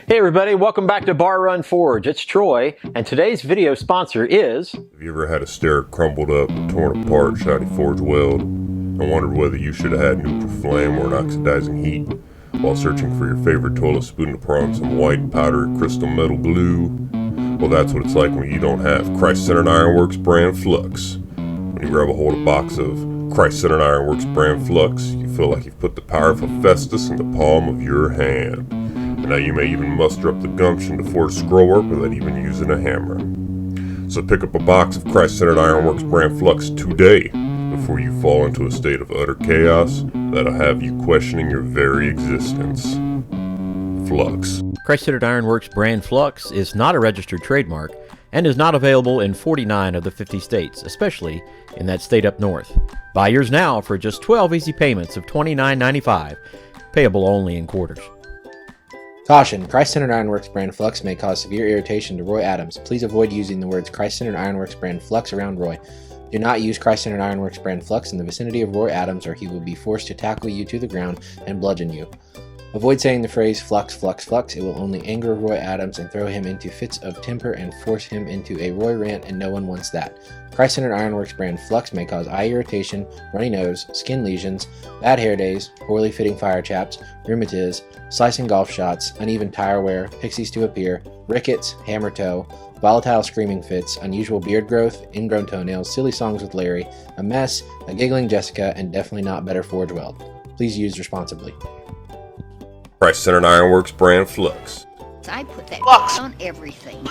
Hey everybody, welcome back to Bar Run Forge. It's Troy, and today's video sponsor is... Have you ever had a stare at crumbled up, torn apart, shotty forge weld, and wondered whether you should have had neutral flame or an oxidizing heat while searching for your favorite toilet spoon to pour on some white, powdery, crystal metal glue? Well, that's what it's like when you don't have Christ-Centered Ironworks brand Flux. When you grab a hold of a box of Christ-Centered Ironworks brand Flux, you feel like you've put the power of Hephaistos in the palm of your hand. And now you may even muster up the gumption to forge scrollwork without even using a hammer. So pick up a box of Christ-Centered Ironworks brand Flux today before you fall into a state of utter chaos that'll have you questioning your very existence. Flux. Christ-Centered Ironworks brand Flux is not a registered trademark and is not available in 49 of the 50 states, especially in that state up north. Buy yours now for just 12 easy payments of $29.95, payable only in quarters. Caution, Christ-Centered Ironworks brand Flux may cause severe irritation to Roy Adams. Please avoid using the words Christ-Centered Ironworks brand Flux around Roy. Do not use Christ-Centered Ironworks brand Flux in the vicinity of Roy Adams or he will be forced to tackle you to the ground and bludgeon you. Avoid saying the phrase flux, flux, flux. It will only anger Roy Adams and throw him into fits of temper and force him into a Roy rant, and no one wants that. Christ-Centered Ironworks brand Flux may cause eye irritation, runny nose, skin lesions, bad hair days, poorly fitting fire chaps, rheumatiz, slicing golf shots, uneven tire wear, pixies to appear, rickets, hammer toe, volatile screaming fits, unusual beard growth, ingrown toenails, silly songs with Larry, a mess, a giggling Jessica, and definitely not better forge weld. Please use responsibly. Christ-Centered Ironworks brand Flux. I put that Flux on everything.